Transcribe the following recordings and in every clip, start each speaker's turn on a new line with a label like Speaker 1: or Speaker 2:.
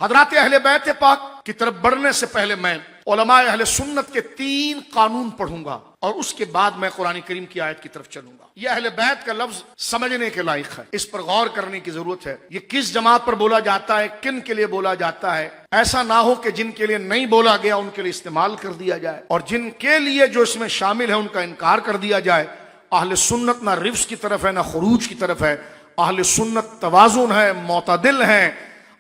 Speaker 1: حضرات اہل بیت پاک کی طرف بڑھنے سے پہلے میں علماء اہل سنت کے 3 قانون پڑھوں گا اور اس کے بعد میں قرآن کریم کی آیت کی طرف چلوں گا۔ یہ اہل بیت کا لفظ سمجھنے کے لائق ہے، اس پر غور کرنے کی ضرورت ہے۔ یہ کس جماعت پر بولا جاتا ہے، کن کے لیے بولا جاتا ہے، ایسا نہ ہو کہ جن کے لیے نہیں بولا گیا ان کے لیے استعمال کر دیا جائے، اور جن کے لیے جو اس میں شامل ہے ان کا انکار کر دیا جائے۔ اہل سنت نہ رفس کی طرف ہے نہ خروج کی طرف ہے، اہل سنت توازن ہے، معتدل ہیں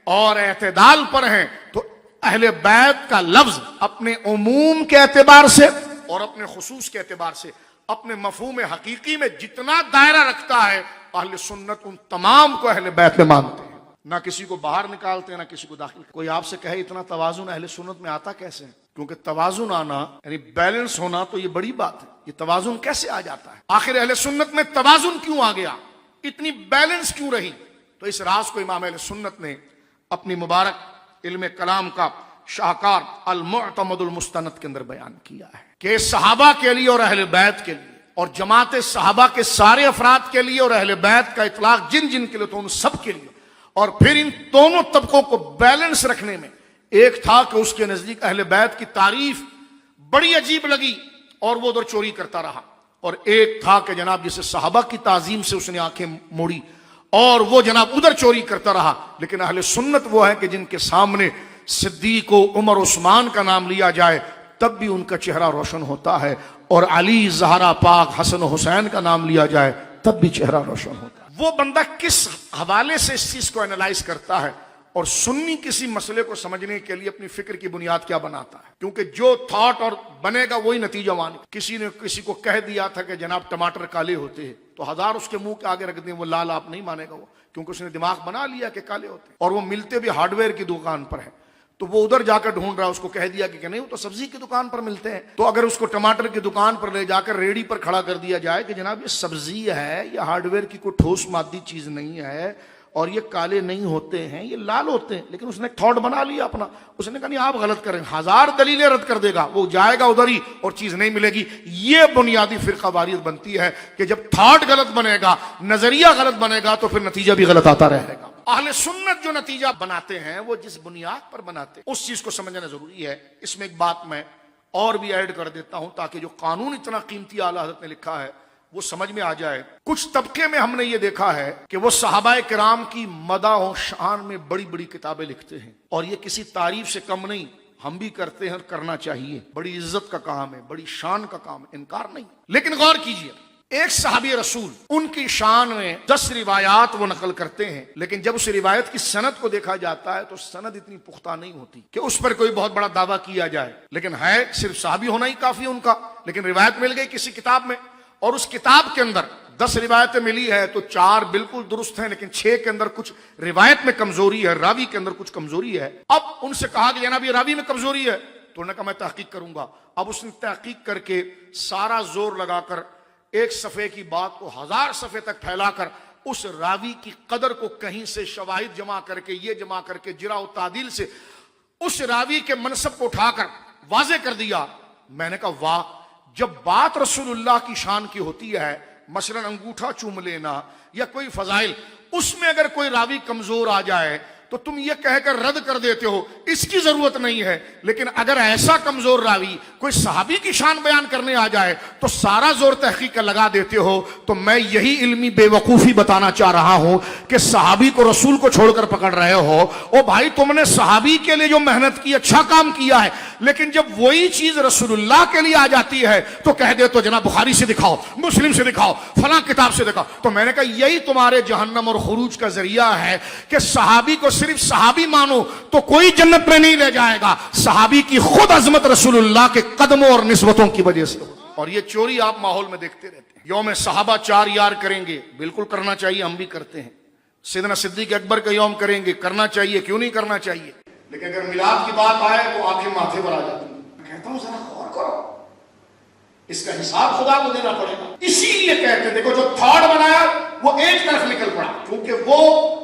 Speaker 1: اور اعتدال پر ہیں۔ تو اہل بیت کا لفظ اپنے عموم کے اعتبار سے اور اپنے خصوص کے اعتبار سے اپنے مفہوم حقیقی میں جتنا دائرہ رکھتا ہے، اہل سنت ان تمام کو اہل بیت میں مانتے ہیں، نہ کسی کو باہر نکالتے ہیں نہ کسی کو داخل۔ کوئی آپ سے کہے اتنا توازن اہل سنت میں آتا کیسے ہے؟ کیونکہ توازن آنا یعنی بیلنس ہونا تو یہ بڑی بات ہے۔ یہ توازن کیسے آ جاتا ہے؟ آخر اہل سنت میں توازن کیوں آ گیا، اتنی بیلنس کیوں رہی؟ تو اس راز کو امام اہل سنت نے اپنی مبارک علم کلام کا شاہکار المعتمد المستند کے اندر بیان کیا ہے کہ صحابہ کے لیے اور اہل بیت کے لیے اور جماعت صحابہ کے سارے افراد کے لیے اور اہل بیت کا اطلاق جن جن کے لیے تو ان سب کے لیے، اور پھر ان دونوں طبقوں کو بیلنس رکھنے میں ایک تھا کہ اس کے نزدیک اہل بیت کی تعریف بڑی عجیب لگی اور وہ ادھر چوری کرتا رہا، اور ایک تھا کہ جناب جسے صحابہ کی تعظیم سے اس نے آنکھیں موڑی اور وہ جناب ادھر چوری کرتا رہا۔ لیکن اہل سنت وہ ہے کہ جن کے سامنے صدیق و عمر عثمان کا نام لیا جائے تب بھی ان کا چہرہ روشن ہوتا ہے، اور علی زہرا پاک حسن و حسین کا نام لیا جائے تب بھی چہرہ روشن ہوتا ہے۔ وہ بندہ کس حوالے سے اس چیز کو اینالائز کرتا ہے اور سنی کسی مسئلے کو سمجھنے کے لیے اپنی فکر کی بنیاد کیا بناتا ہے، کیونکہ جو تھاٹ اور بنے گا وہی نتیجہ مانے۔ کسی نے کسی کو کہہ دیا تھا کہ جناب ٹماٹر کالے ہوتے ہیں، تو 1000 اس کے منہ کے آگے رکھ دیں وہ لال آپ نہیں مانے گا، وہ کیونکہ اس نے دماغ بنا لیا کہ کالے ہوتے ہیں، اور وہ ملتے بھی ہارڈ ویئر کی دکان پر ہے، تو وہ ادھر جا کر ڈھونڈ رہا ہے، اس کو کہہ دیا کہ نہیں وہ تو سبزی کی دکان پر ملتے ہیں۔ تو اگر اس کو ٹماٹر کی دکان پر لے جا کر ریڑھی پر کھڑا کر دیا جائے کہ جناب یہ سبزی ہے، یہ ہارڈ ویئر کی کوئی ٹھوس مادی چیز نہیں ہے، اور یہ کالے نہیں ہوتے ہیں، یہ لال ہوتے ہیں، لیکن اس نے تھاٹ بنا لیا اپنا، اس نے کہا نہیں آپ غلط کریں، 1000 دلیلیں رد کر دے گا، وہ جائے گا ادھر ہی اور چیز نہیں ملے گی۔ یہ بنیادی فرقہ واریت بنتی ہے کہ جب تھاٹ غلط بنے گا، نظریہ غلط بنے گا، تو پھر نتیجہ بھی غلط آتا رہے گا۔ اہل سنت جو نتیجہ بناتے ہیں وہ جس بنیاد پر بناتے ہیں اس چیز کو سمجھنا ضروری ہے۔ اس میں ایک بات میں اور بھی ایڈ کر دیتا ہوں تاکہ جو قانون اتنا قیمتی اعلیٰ حضرت نے لکھا ہے وہ سمجھ میں آ جائے۔ کچھ طبقے میں ہم نے یہ دیکھا ہے کہ وہ صحابہ کرام کی مدح و شان میں بڑی بڑی کتابیں لکھتے ہیں، اور یہ کسی تعریف سے کم نہیں، ہم بھی کرتے ہیں اور کرنا چاہیے، بڑی عزت کا کام ہے، بڑی شان کا کام ہے، انکار نہیں۔ لیکن غور کیجئے، ایک صحابی رسول ان کی شان میں 10 روایات وہ نقل کرتے ہیں، لیکن جب اس روایت کی سند کو دیکھا جاتا ہے تو سند اتنی پختہ نہیں ہوتی کہ اس پر کوئی بہت بڑا دعویٰ کیا جائے، لیکن ہے صرف صحابی ہونا ہی کافی ان کا، لیکن روایت مل گئی کسی کتاب میں، اور اس کتاب کے اندر 10 روایتیں ملی ہے تو 4 بالکل درست ہیں، لیکن 6 کے اندر کچھ روایت میں کمزوری ہے، راوی کے اندر کچھ کمزوری ہے۔ اب ان سے کہا کہ جناب یہ راوی میں کمزوری ہے، تو انہوں نے کہا میں تحقیق کروں گا۔ اب اس نے تحقیق کر کے سارا زور لگا کر ایک صفحے کی بات کو 1000 صفحے تک پھیلا کر اس راوی کی قدر کو کہیں سے شواہد جمع کر کے یہ جمع کر کے جرح و تعدیل سے اس راوی کے منصب کو اٹھا کر واضح کر دیا۔ میں نے کہا واہ، جب بات رسول اللہ کی شان کی ہوتی ہے، مثلا انگوٹھا چوم لینا یا کوئی فضائل، اس میں اگر کوئی راوی کمزور آ جائے تو تم یہ کہہ کر رد کر دیتے ہو، اس کی ضرورت نہیں ہے۔ لیکن اگر ایسا کمزور راوی کوئی صحابی کی شان بیان کرنے آ جائے تو سارا زور تحقیق کا لگا دیتے ہو۔ تو میں یہی علمی بے وقوفی بتانا چاہ رہا ہوں کہ صحابی کو رسول کو چھوڑ کر پکڑ رہے ہو۔ او بھائی تم نے صحابی کے لیے جو محنت کی اچھا کام کیا ہے، لیکن جب وہی چیز رسول اللہ کے لیے آ جاتی ہے تو کہہ دے تو جناب بخاری سے دکھاؤ، مسلم سے دکھاؤ، فلاں کتاب سے دکھاؤ۔ تو میں نے کہا یہی تمہارے جہنم اور خروج کا ذریعہ ہے کہ صحابی کو صرف صحابی مانو تو کوئی جنت میں نہیں لے جائے گا، صحابی کی خود عظمت رسول اللہ کے قدموں اور نسبتوں کی وجہ سے۔ اور یہ چوری آپ ماحول میں دیکھتے رہتے ہیں۔ یوم صحابہ 4 یار کریں گے، بالکل کرنا چاہیے، ہم بھی کرتے ہیں۔ سیدنا صدیق اکبر کا یوم کریں گے، کرنا چاہیے، کیوں نہیں کرنا چاہیے، لیکن اگر میلاد کی بات آئے تو آنکھیں ماتھے پر آ جاتی ہیں۔ میں کہتا ہوں ذرا غور کرو، اس کا حساب خدا کو دینا پڑے گا۔ اسی لیے کہتے ہیں دیکھو جو تھاٹ بنایا وہ ایک طرف نکل پڑا، کیونکہ وہ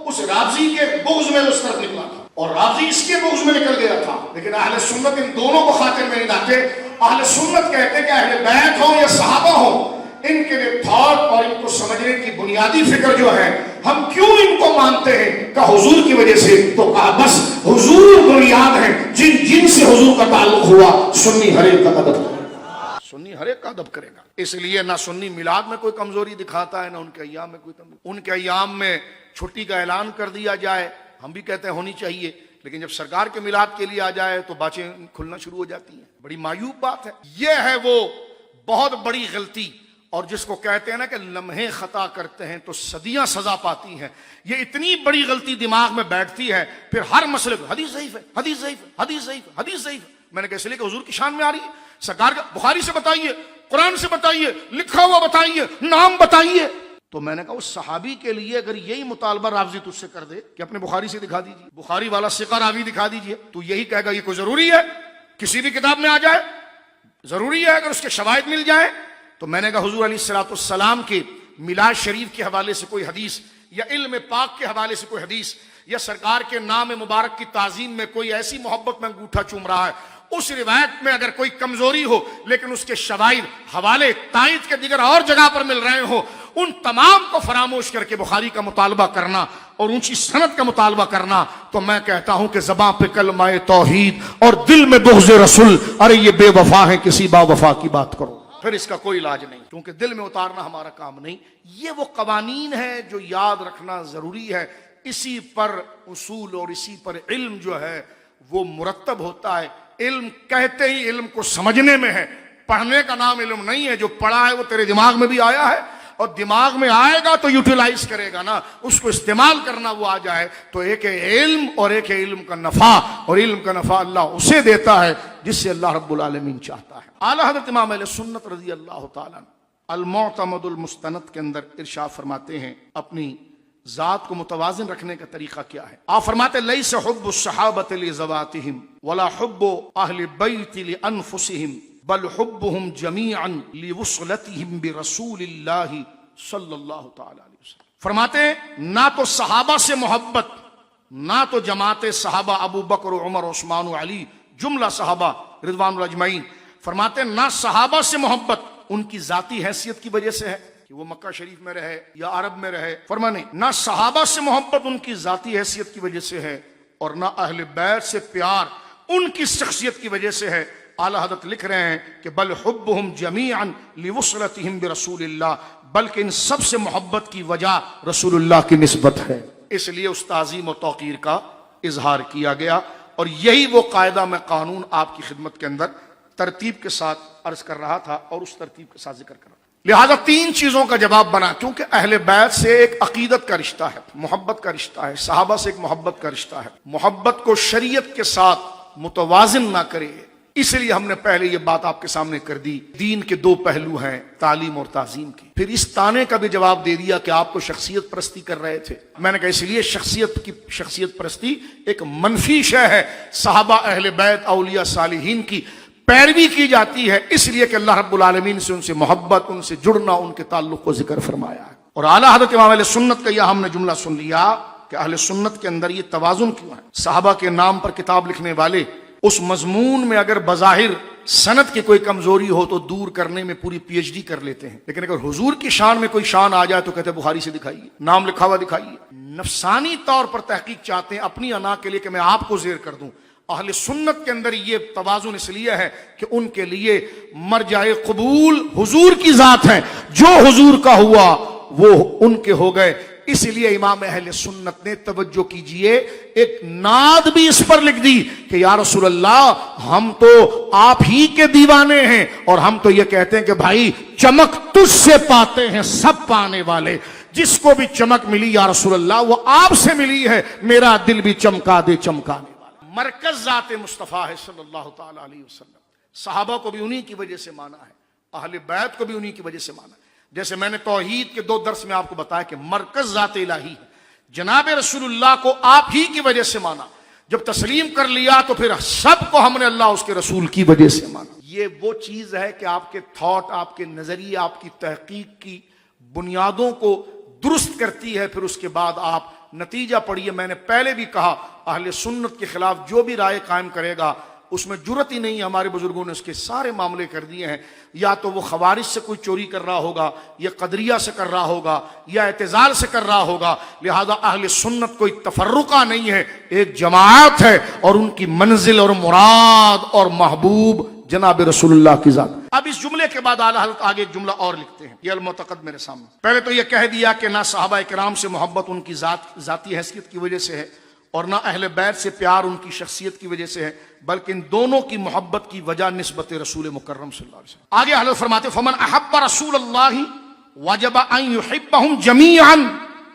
Speaker 1: اس رابضی کے بغض میں اس طرف نکلا تھا اور رابضی اس کے بغض میں نکل گیا تھا۔ لیکن اہل سنت ان دونوں کو خاطر میں نہیں لاتے۔ اہل سنت کہتے ہیں کہ اہل بیت ہوں یا صحابہ ہوں، ان کے لیے تھاٹ اور ان کو سمجھنے کی بنیادی فکر جو ہے ہم کیوں ان کو مانتے ہیں؟ کہا حضور کی وجہ سے۔ تو کہا بس حضور بنیاد ہیں، جن سے حضور کا تعلق ہوا سنی ہر ایک کا ادب کرے گا، سنی ہر ایک کا ادب کرے گا۔ اس لیے نہ سنی میلاد میں کوئی کمزوری دکھاتا ہے، نہ ان کے ایام میں کوئی کمزوری۔ ان کے ایام میں چھٹی کا اعلان کر دیا جائے، ہم بھی کہتے ہیں ہونی چاہیے، لیکن جب سرکار کے میلاد کے لیے آ جائے تو باتیں کھلنا شروع ہو جاتی ہیں۔ بڑی مایوب بات ہے۔ یہ ہے وہ بہت بڑی غلطی، اور جس کو کہتے ہیں نا کہ لمحے خطا کرتے ہیں تو صدیاں سزا پاتی ہیں، یہ اتنی بڑی غلطی دماغ میں بیٹھتی ہے، پھر ہر مسئلے کو حدیث ضعیف ہے، حدیث ضعیف ہے، حدیث ضعیف ہے، حدیث ضعیف ہے۔ میں نے کہا اس لیے کہ حضور کی شان میں آ رہی ہے، سرکار کا بخاری سے بتائیے، قرآن سے بتائیے، لکھا ہوا بتائیے، نام بتائیے۔ تو میں نے کہا اس صحابی کے لیے اگر یہی مطالبہ راوی تجھ سے کر دے کہ اپنے بخاری سے دکھا دیجیے، بخاری والا ثقہ راوی دکھا دیجیے، تو یہی کہے گا یہ کوئی ضروری ہے کسی بھی کتاب میں آ جائے؟ ضروری ہے اگر اس کے شواہد مل جائیں؟ تو میں نے کہا حضور علیہ الصلوۃ والسلام کے میلاد شریف کے حوالے سے کوئی حدیث، یا علم پاک کے حوالے سے کوئی حدیث، یا سرکار کے نام مبارک کی تعظیم میں کوئی ایسی محبت میں انگوٹھا چوم رہا ہے، اس روایت میں اگر کوئی کمزوری ہو لیکن اس کے شواہد، حوالے، تائید کے دیگر اور جگہ پر مل رہے ہوں، ان تمام کو فراموش کر کے بخاری کا مطالبہ کرنا اور اونچی سند کا مطالبہ کرنا، تو میں کہتا ہوں کہ زباں پہ کلمہ توحید اور دل میں بغض رسول، ارے یہ بے وفا ہیں، کسی با وفا کی بات کرو، پھر اس کا کوئی علاج نہیں، کیونکہ دل میں اتارنا ہمارا کام نہیں۔ یہ وہ قوانین ہے جو یاد رکھنا ضروری ہے، اسی پر اصول اور اسی پر علم جو ہے وہ مرتب ہوتا ہے۔ علم کہتے ہی علم کو سمجھنے میں ہے، پڑھنے کا نام علم نہیں ہے۔ جو پڑھا ہے وہ تیرے دماغ میں بھی آیا ہے، اور دماغ میں آئے گا تو یوٹیلائز کرے گا نا، اس کو استعمال کرنا وہ آ جائے تو ایک ہے علم، اور ایک ہے علم کا نفع، اور علم کا نفع اللہ اسے دیتا ہے جس سے اللہ رب العالمین چاہتا ہے۔ اعلیٰ حضرت امام اہل سنت رضی اللہ تعالیٰ المعتمد المستند کے اندر ارشاد فرماتے ہیں اپنی ذات کو متوازن رکھنے کا طریقہ کیا ہے۔ آپ فرماتے لیس حب الصحابۃ لذواتہم ولا حب اہل البیت لانفسہم بل حبهم جمیعا لوصلتہم برسول اللہ صلی اللہ تعالی علیہ وسلم۔ فرماتے ہیں نہ تو صحابہ سے محبت، نہ تو جماعت صحابہ ابو بکر و عمر و عثمان و علی جملہ صحابہ رضوان اللہ اجمعین، فرماتے ہیں نہ صحابہ سے محبت ان کی ذاتی حیثیت کی وجہ سے ہے کہ وہ مکہ شریف میں رہے یا عرب میں رہے، فرمانے نہ صحابہ سے محبت ان کی ذاتی حیثیت کی وجہ سے ہے، اور نہ اہل بیت سے پیار ان کی شخصیت کی وجہ سے ہے۔ اعلیٰ حضرت لکھ رہے ہیں کہ بل حبهم جمیعا لوصلتہم برسول اللہ، بلکہ ان سب سے محبت کی وجہ رسول اللہ کی نسبت ہے، اس لیے اس تعظیم و توقیر کا اظہار کیا گیا۔ اور یہی وہ قاعدہ میں قانون آپ کی خدمت کے اندر ترتیب کے ساتھ عرض کر رہا تھا اور اس ترتیب کے ساتھ ذکر کر رہا تھا۔ لہذا تین چیزوں کا جواب بنا، کیونکہ اہل بیت سے ایک عقیدت کا رشتہ ہے، محبت کا رشتہ ہے، صحابہ سے ایک محبت کا رشتہ ہے، محبت کو شریعت کے ساتھ متوازن نہ کرے، اس لیے ہم نے پہلے یہ بات آپ کے سامنے کر دی۔ دین کے دو پہلو ہیں، تعلیم اور تعظیم کی۔ پھر اس تانے کا بھی جواب دے دیا کہ آپ کو شخصیت پرستی کر رہے تھے۔ میں نے کہا اس لیے شخصیت پرستی ایک منفی شے ہے، صحابہ اہل بیت اولیاء صالحین کی پیروی کی جاتی ہے، اس لیے کہ اللہ رب العالمین سے ان سے محبت، ان سے جڑنا، ان کے تعلق کو ذکر فرمایا ہے۔ اور اعلیٰ حضرت امام اہل سنت کا یہ ہم نے جملہ سن لیا کہ اہل سنت کے اندر یہ توازن کیوں ہے۔ صحابہ کے نام پر کتاب لکھنے والے اس مضمون میں اگر بظاہر سند کی کوئی کمزوری ہو تو دور کرنے میں پوری پی ایچ ڈی کر لیتے ہیں، لیکن اگر حضور کی شان میں کوئی شان آ جائے تو کہتے ہیں بخاری سے دکھائیے، نام لکھا ہوا دکھائیے۔ نفسانی طور پر تحقیق چاہتے ہیں اپنی انا کے لیے کہ میں آپ کو زیر کر دوں۔ اہل سنت کے اندر یہ توازن اس لیے ہے کہ ان کے لیے مرجع قبول حضور کی ذات ہے، جو حضور کا ہوا وہ ان کے ہو گئے۔ اس لیے امام اہل سنت نے توجہ کیجئے ایک نعت بھی اس پر لکھ دی کہ یا رسول اللہ ہم تو آپ ہی کے دیوانے ہیں، اور ہم تو یہ کہتے ہیں کہ بھائی چمک تجھ سے پاتے ہیں سب پانے والے، جس کو بھی چمک ملی یا رسول اللہ وہ آپ سے ملی ہے، میرا دل بھی چمکا دے چمکانے والا۔ مرکز ذات مصطفیٰ ہے صلی اللہ تعالی علیہ وسلم۔ صحابہ کو بھی انہی کی وجہ سے مانا ہے، اہل بیت کو بھی انہی کی وجہ سے مانا ہے۔ جیسے میں نے توحید کے 2 درس میں آپ کو بتایا کہ مرکز ذات الہی ہے، جناب رسول اللہ کو آپ ہی کی وجہ سے مانا، جب تسلیم کر لیا تو پھر سب کو ہم نے اللہ اس کے رسول کی وجہ سے مانا۔ یہ وہ چیز ہے کہ آپ کے تھاٹ، آپ کے نظریے، آپ کی تحقیق کی بنیادوں کو درست کرتی ہے، پھر اس کے بعد آپ نتیجہ پڑھیے۔ میں نے پہلے بھی کہا اہل سنت کے خلاف جو بھی رائے قائم کرے گا اس میں جرت ہی نہیں ہے، ہمارے بزرگوں نے اس کے سارے معاملے کر دیے ہیں، یا تو وہ خوارج سے کوئی چوری کر رہا ہوگا، یا قدریہ سے کر رہا ہوگا، یا اعتزال سے کر رہا ہوگا۔ لہذا اہل سنت کوئی تفرقہ نہیں ہے، ایک جماعت ہے، اور ان کی منزل اور مراد اور محبوب جناب رسول اللہ کی ذات۔ اب اس جملے کے بعد اعلیٰ حضرت آگے ایک جملہ اور لکھتے ہیں، یہ المعتقد میرے سامنے۔ پہلے تو یہ کہہ دیا کہ نہ صحابہ کرام سے محبت ان کی ذاتی حیثیت کی وجہ سے ہے، اور نہ اہل بیت سے پیار ان کی شخصیت کی وجہ سے ہے، بلکہ ان دونوں کی محبت کی وجہ نسبت رسول مکرم صلی اللہ علیہ وسلم۔ آگے حضرت فرماتے فمن احب رسول اللہ وجب ان يحبهم جميعا۔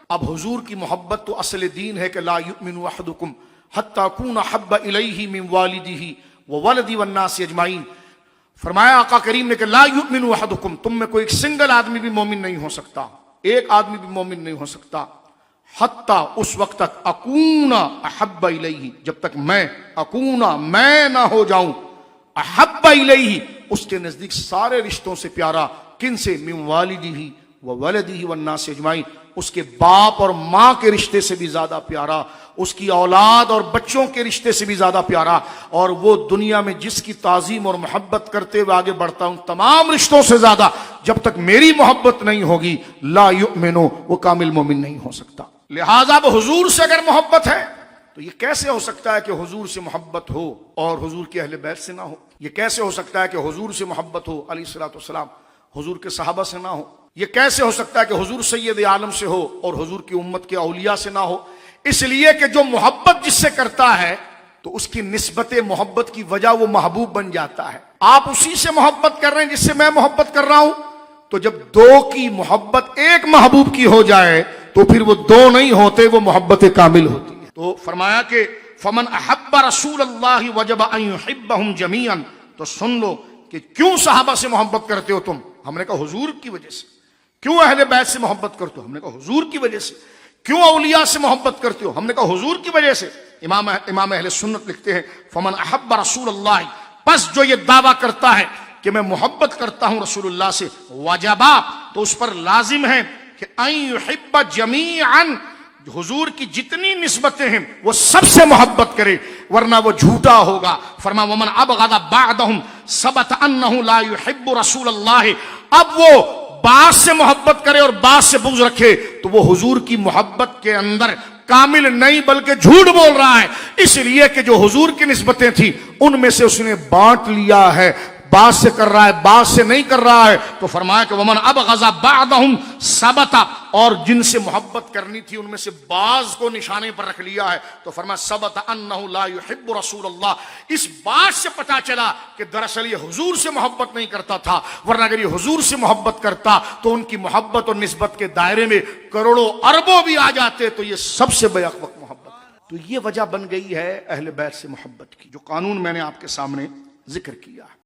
Speaker 1: اب حضور کی محبت تو اصل دین ہے کہ لا یؤمن احدکم حتی اکون احب الیہ من والدہ وولدہ والناس اجمعین۔ فرمایا آقا کریم نے کہ لا یؤمن احدکم، تم میں کوئی ایک سنگل آدمی بھی مومن نہیں ہو سکتا، ایک آدمی بھی مومن نہیں ہو سکتا، حتیٰ اس وقت تک اکون احب الیہ، جب تک میں نہ ہو جاؤں احب الیہ، اس کے نزدیک سارے رشتوں سے پیارا، کن سے؟ من والدہ وولدہ والناس اجمعین، اس کے باپ اور ماں کے رشتے سے بھی زیادہ پیارا، اس کی اولاد اور بچوں کے رشتے سے بھی زیادہ پیارا، اور وہ دنیا میں جس کی تعظیم اور محبت کرتے ہوئے آگے بڑھتا ہوں تمام رشتوں سے زیادہ، جب تک میری محبت نہیں ہوگی لا یؤمنو، وہ کامل مومن نہیں ہو سکتا۔ لہذا اب حضور سے اگر محبت ہے تو یہ کیسے ہو سکتا ہے کہ حضور سے محبت ہو اور حضور کے اہل بیت سے نہ ہو؟ یہ کیسے ہو سکتا ہے کہ حضور سے محبت ہو علیہ الصلوۃ والسلام حضور کے صحابہ سے نہ ہو؟ یہ کیسے ہو سکتا ہے کہ حضور سید عالم سے ہو اور حضور کی امت کے اولیاء سے نہ ہو؟ اس لیے کہ جو محبت جس سے کرتا ہے تو اس کی نسبت محبت کی وجہ وہ محبوب بن جاتا ہے۔ آپ اسی سے محبت کر رہے ہیں جس سے میں محبت کر رہا ہوں، تو جب دو کی محبت ایک محبوب کی ہو جائے تو پھر وہ دو نہیں ہوتے، وہ محبت کامل ہوتی ہے۔ تو فرمایا کہ فمن احب رسول اللہ وجب ان یحبہم جمیعا، تو سن لو کہ کیوں صحابہ سے محبت کرتے ہو تم؟ ہم نے کہا حضور کی وجہ سے۔ کیوں اہل بیت سے محبت کرتے ہو؟ ہم نے کہا حضور کی وجہ سے۔ کیوں اولیاء سے محبت کرتے ہو؟ ہم نے کہا حضور کی وجہ سے۔ امام اہل سنت لکھتے ہیں فمن احب رسول اللہ، پس جو یہ دعویٰ کرتا ہے کہ میں محبت کرتا ہوں رسول اللہ سے، وجبا، تو اس پر لازم ہے کہ ان یحب جمیعا، حضور کی جتنی نسبتیں ہیں وہ سب سے محبت کرے، ورنہ وہ جھوٹا ہوگا۔ فرما ومن ابغض بعدهم ثبت انه لا يحب رسول اللہ، اب وہ بعض سے محبت کرے اور بعض سے بغض رکھے تو وہ حضور کی محبت کے اندر کامل نہیں بلکہ جھوٹ بول رہا ہے، اس لیے کہ جو حضور کی نسبتیں تھیں ان میں سے اس نے بانٹ لیا ہے، بعض سے کر رہا ہے بعض سے نہیں کر رہا ہے۔ تو فرمایا کہ ومن ابغض بعدهم ثبت، اور جن سے محبت کرنی تھی ان میں سے بعض کو نشانے پر رکھ لیا ہے، تو فرمایا ثبت انه لا يحب رسول اللہ، اس بات سے پتہ چلا کہ دراصل یہ حضور سے محبت نہیں کرتا تھا، ورنہ اگر یہ حضور سے محبت کرتا تو ان کی محبت اور نسبت کے دائرے میں کروڑوں اربوں بھی آ جاتے، تو یہ سب سے بیک وقت محبت۔ تو یہ وجہ بن گئی ہے اہل بیت سے محبت کی، جو قانون میں نے آپ کے سامنے ذکر کیا ہے۔